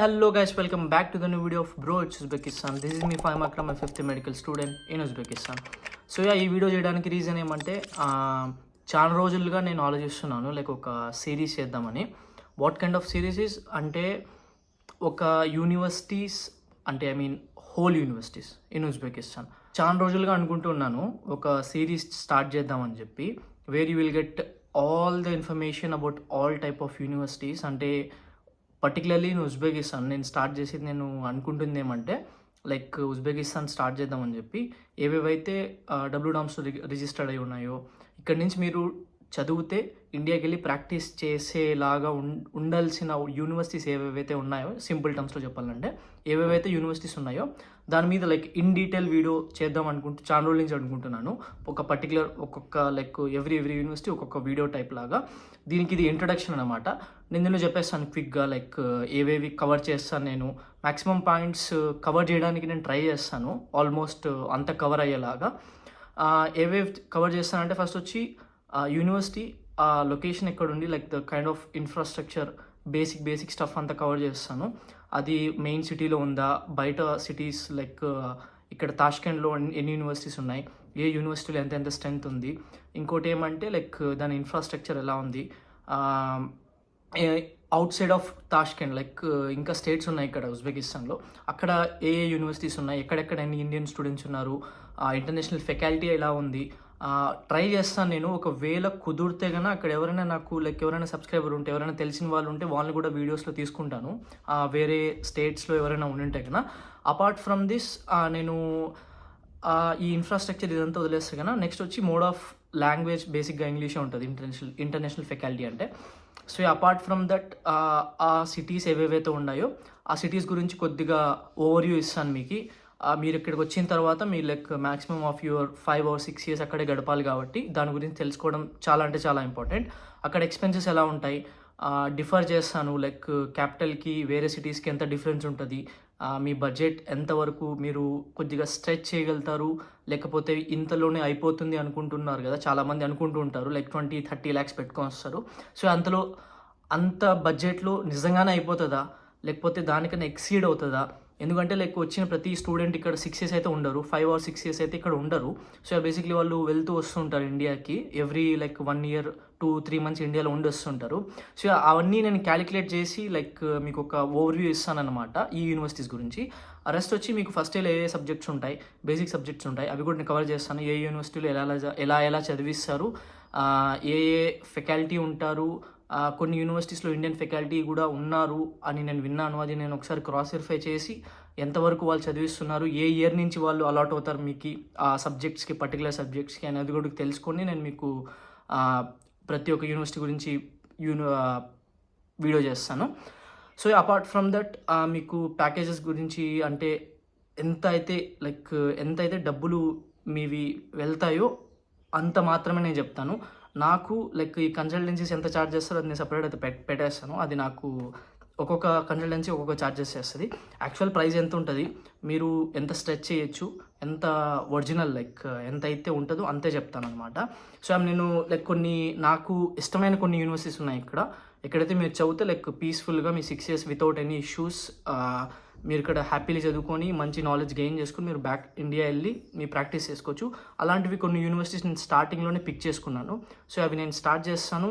Hello guys, welcome back to the new video of Bro It's Uzbekistan. This is me Fahim Akram, a 5th medical student in Uzbekistan. So ఈ video చేయడానికి reason ఏమంటే చాలా రోజులుగా నేను ఆలోచిస్తున్నాను like ఒక series చేద్దామని. What kind of series is అంటే ఒక యూనివర్సిటీస్ అంటే I mean whole universities in Uzbekistan. చాలా రోజులుగా అనుకుంటున్నాను ఒక సిరీస్ స్టార్ట్ చేద్దామని చెప్పి, where you will get all the information about all type of universities. అంటే పర్టికులర్లీ ఇన్ ఉజ్బెకిస్తాన్ నేను స్టార్ట్ చేసేది నేను అనుకుంటుంది ఏమంటే లైక్ ఉజ్బెకిస్తాన్ స్టార్ట్ చేద్దామని చెప్పి ఏవేవైతే డబ్ల్యూడామ్స్లో రిజిస్టర్డ్ అయి ఉన్నాయో ఇక్కడ నుంచి మీరు చదివితే ఇండియాకి వెళ్ళి ప్రాక్టీస్ చేసేలాగా ఉండాల్సిన యూనివర్సిటీస్ ఏవేవైతే ఉన్నాయో, సింపుల్ టర్మ్స్లో చెప్పాలంటే ఏవేవైతే యూనివర్సిటీస్ ఉన్నాయో దాని మీద లైక్ ఇన్ డీటెయిల్ వీడియో చేద్దాం చాలా రోజుల నుంచి అనుకుంటున్నాను. ఒక పర్టికులర్ ఒక్కొక్క లైక్ ఎవ్రీ యూనివర్సిటీ ఒక్కొక్క వీడియో టైప్ లాగా. దీనికి ఇది ఇంట్రడక్షన్ అనమాట. నేను చెప్పేస్తాను క్విక్గా లైక్ ఏవేవి కవర్ చేస్తాను. నేను మ్యాక్సిమం పాయింట్స్ కవర్ చేయడానికి నేను ట్రై చేస్తాను, ఆల్మోస్ట్ అంత కవర్ అయ్యేలాగా. ఏవేవి కవర్ చేస్తానంటే ఫస్ట్ వచ్చి యూనివర్సిటీ లొకేషన్ ఎక్కడ ఉంది, like the kind of infrastructure, basic stuff అంతా కవర్ చేస్తాను. అది మెయిన్ సిటీలో ఉందా, బయట సిటీస్ లైక్ ఇక్కడ తాష్కెంట్లో ఎన్ని యూనివర్సిటీస్ ఉన్నాయి, ఏ యూనివర్సిటీలో ఎంత స్ట్రెంత్ ఉంది, ఇంకోటి ఏమంటే లైక్ దాని ఇన్ఫ్రాస్ట్రక్చర్ ఎలా ఉంది, out side of Tashkent like ఇంకా స్టేట్స్ ఉన్నాయి ఇక్కడ ఉజ్బెకిస్తాన్లో, అక్కడ ఏ యూనివర్సిటీస్ ఉన్నాయి, ఎక్కడెక్కడ ఎన్ని ఇండియన్ స్టూడెంట్స్ ఉన్నారు, ఇంటర్నేషనల్ ఫ్యాకల్టీ ఎలా ఉంది ట్రై చేస్తాను నేను. ఒకవేళ కుదిరితే కన్నా అక్కడ ఎవరైనా నాకు లైక్ ఎవరైనా సబ్స్క్రైబర్ ఉంటే, ఎవరైనా తెలిసిన వాళ్ళు ఉంటే వాళ్ళని కూడా వీడియోస్లో తీసుకుంటాను, వేరే స్టేట్స్లో ఎవరైనా ఉంటే కన్నా. అపార్ట్ ఫ్రమ్ దిస్ నేను ఈ ఇన్ఫ్రాస్ట్రక్చర్ ఇదంతా వదిలేస్తే కన్నా నెక్స్ట్ వచ్చి మోడ్ ఆఫ్ లాంగ్వేజ్ బేసిక్గా ఇంగ్లీషే ఉంటుంది ఇంటర్నేషనల్ ఫ్యాకల్టీ అంటే. సో అపార్ట్ ఫ్రమ్ దట్ ఆ సిటీస్ ఏవేవైతే ఉన్నాయో ఆ సిటీస్ గురించి కొద్దిగా ఓవర్వ్యూ ఇస్తాను మీకు. మీరు ఇక్కడికి వచ్చిన తర్వాత మీరు like maximum of your 5 or 6 years అక్కడే గడపాలి కాబట్టి దాని గురించి తెలుసుకోవడం చాలా ఇంపార్టెంట్. అక్కడ ఎక్స్పెన్సెస్ ఎలా ఉంటాయి డిఫర్ చేస్తాను, లైక్ క్యాపిటల్కి వేరే సిటీస్కి ఎంత డిఫరెన్స్ ఉంటుంది, మీ బడ్జెట్ ఎంతవరకు మీరు కొద్దిగా స్ట్రెచ్ చేయగలుగుతారు, లేకపోతే ఇంతలోనే అయిపోతుంది అనుకుంటున్నారు కదా, చాలామంది అనుకుంటూ ఉంటారు లైక్ 20-30 lakhs పెట్టుకొని వస్తారు. సో అంత బడ్జెట్లో నిజంగానే అయిపోతుందా, లేకపోతే దానికన్నా ఎక్సీడ్ అవుతుందా? ఎందుకంటే లైక్ వచ్చిన ప్రతి స్టూడెంట్ ఇక్కడ 6 years అయితే ఉండరు, 5 or 6 years అయితే ఇక్కడ ఉండరు. సో బేసిక్లీ వాళ్ళు వెళ్తూ వస్తుంటారు ఇండియాకి, ఎవ్రీ లైక్ 1 year 2-3 months ఇండియాలో ఉండి వస్తుంటారు. సో అవన్నీ నేను క్యాలిక్యులేట్ చేసి లైక్ మీకు ఒక ఓవర్వ్యూ ఇస్తానన్నమాట ఈ యూనివర్సిటీస్ గురించి. రెస్ట్ వచ్చి మీకు ఫస్ట్ ఇయర్లో ఏ సబ్జెక్ట్స్ ఉంటాయి, బేసిక్ సబ్జెక్ట్స్ ఉంటాయి, అవి కూడా నేను కవర్ చేస్తాను. ఏ యూనివర్సిటీలో ఎలా చదివిస్తారు, ఏ ఫ్యాకల్టీ ఉంటారు, కొన్ని యూనివర్సిటీస్లో ఇండియన్ ఫ్యాకల్టీ కూడా ఉన్నారు అని నేను విన్నాను. అది నేను ఒకసారి క్రాస్ వెరిఫై చేసి ఎంతవరకు వాళ్ళు చదివిస్తున్నారు, ఏ ఇయర్ నుంచి వాళ్ళు అలాట్ అవుతారు మీకు ఆ సబ్జెక్ట్స్కి, పర్టికులర్ సబ్జెక్ట్స్కి అనేది కూడా తెలుసుకొని నేను మీకు ప్రతి ఒక్క యూనివర్సిటీ గురించి వీడియో చేస్తాను. సో అపార్ట్ ఫ్రమ్ దట్ మీకు ప్యాకేజెస్ గురించి అంటే ఎంతైతే డబ్బులు మీవి వెళ్తాయో అంత మాత్రమే నేను చెప్తాను. నాకు లైక్ ఈ కన్సల్టెన్సీస్ ఎంత ఛార్జ్ చేస్తారో అది నేను సపరేట్ అయితే పెట్టేస్తాను. అది నాకు ఒక్కొక్క కన్సల్టెన్సీ ఒక్కొక్క ఛార్జెస్ చేస్తుంది. యాక్చువల్ ప్రైస్ ఎంత ఉంటుంది, మీరు ఎంత స్ట్రెచ్ చేయొచ్చు, ఎంత ఒరిజినల్ లైక్ ఎంత అయితే ఉంటుందో అంతే చెప్తాను అనమాట. సో నేను లైక్ నాకు ఇష్టమైన కొన్ని యూనివర్సిటీస్ ఉన్నాయి ఎక్కడైతే మీరు చదివితే లైక్ పీస్ఫుల్గా మీ 6 years వితౌట్ ఎనీ ఇష్యూస్ మీరు ఇక్కడ హ్యాపీలీ చదువుకొని మంచి నాలెడ్జ్ గెయిన్ చేసుకుని మీరు బ్యాక్ ఇండియా వెళ్ళి మీ ప్రాక్టీస్ చేసుకోవచ్చు. అలాంటివి కొన్ని యూనివర్సిటీస్ నేను స్టార్టింగ్లోనే పిక్ చేసుకున్నాను. సో అవి నేను స్టార్ట్ చేస్తాను.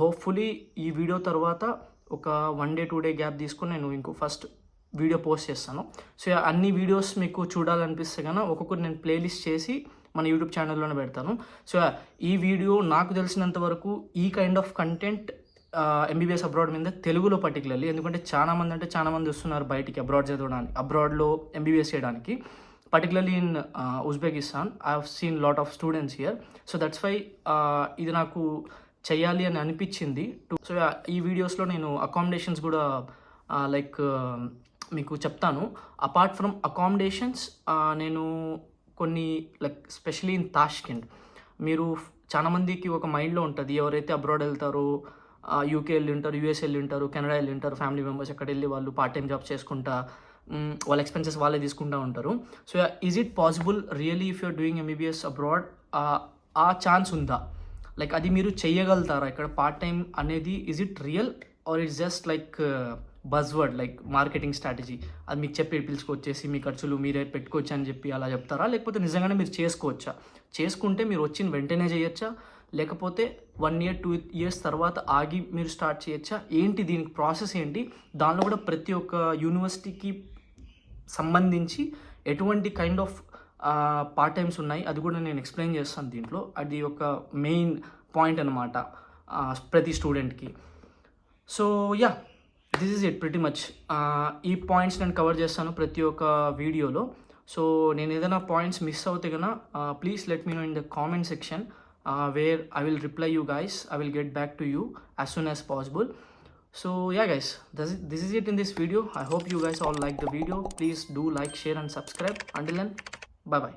హోప్ఫుల్లీ ఈ వీడియో తర్వాత ఒక 1 day 2 day గ్యాప్ తీసుకొని నేను ఇంకో ఫస్ట్ వీడియో పోస్ట్ చేస్తాను. సో అన్ని వీడియోస్ మీకు చూడాలనిపిస్తే కనుక ఒక్కొక్కటి నేను ప్లేలిస్ట్ చేసి మన యూట్యూబ్ ఛానల్లోనే పెడతాను. సో ఈ వీడియో నాకు తెలిసినంత వరకు ఈ kind of content MBBS abroad మీద తెలుగులో పర్టికులర్లీ, ఎందుకంటే చాలా మంది వస్తున్నారు బయటికి అబ్రాడ్లో ఎంబీబీఎస్ చేయడానికి, particularly in Uzbekistan. I have seen lot of students here. So that's why ఇది నాకు చెయ్యాలి అని అనిపించింది. సో ఈ వీడియోస్లో నేను అకామిడేషన్స్ కూడా లైక్ మీకు చెప్తాను. అపార్ట్ ఫ్రమ్ అకామిడేషన్స్ నేను కొన్ని లైక్ స్పెషలీ ఇన్ తాష్కెంట్, మీరు చాలామందికి ఒక మైండ్లో ఉంటుంది ఎవరైతే అబ్రాడ్ వెళ్తారో యూకే వెళ్ళి ఉంటారు, యూఎస్ వెళ్ళి ఉంటారు, కెనడా వెళ్ళి ఉంటారు, ఫ్యామిలీ మెంబర్స్ అక్కడ వెళ్ళి వాళ్ళు పార్ట్ టైం జాబ్ చేసుకుంటా వాళ్ళ ఎక్స్పెన్సెస్ వాళ్ళే తీసుకుంటూ ఉంటారు. So is it possible really if you're doing MBBS abroad, ఆ ఛాన్స్ ఉందా, లైక్ అది మీరు చెయ్యగలుగుతారా ఇక్కడ పార్ట్ టైం అనేది, is it real or it's just like buzzword like marketing strategy, అది మీకు చెప్పి పిలుచుకొచ్చేసి మీ ఖర్చులు మీరే పెట్టుకోవచ్చు అని చెప్పి అలా చెప్తారా, లేకపోతే నిజంగానే మీరు చేసుకోవచ్చా, చేసుకుంటే మీరు వచ్చిన వెంటనే చేయొచ్చా, లేకపోతే 1 year 2 years తర్వాత ఆగి మీరు స్టార్ట్ చేయొచ్చా, ఏంటి దీనికి ప్రాసెస్ ఏంటి, దానిలో కూడా ప్రతి ఒక్క యూనివర్సిటీకి సంబంధించి ఎటువంటి కైండ్ ఆఫ్ పార్ట్ టైమ్స్ ఉన్నాయి అది కూడా నేను ఎక్స్ప్లెయిన్ చేస్తాను దీంట్లో. అది ఒక మెయిన్ పాయింట్ అనమాట ప్రతి స్టూడెంట్కి. So yeah, this is it pretty much. ఈ పాయింట్స్ నేను కవర్ చేస్తాను ప్రతి ఒక్క వీడియోలో. సో నేను ఏదైనా పాయింట్స్ మిస్ అవుతే కన్నా please let me know in the comment section where I will reply you guys. I will get back to you as soon as possible. So yeah guys, this is it in this video. I hope you guys all like the video. Please do like, share and subscribe. Until then, bye bye.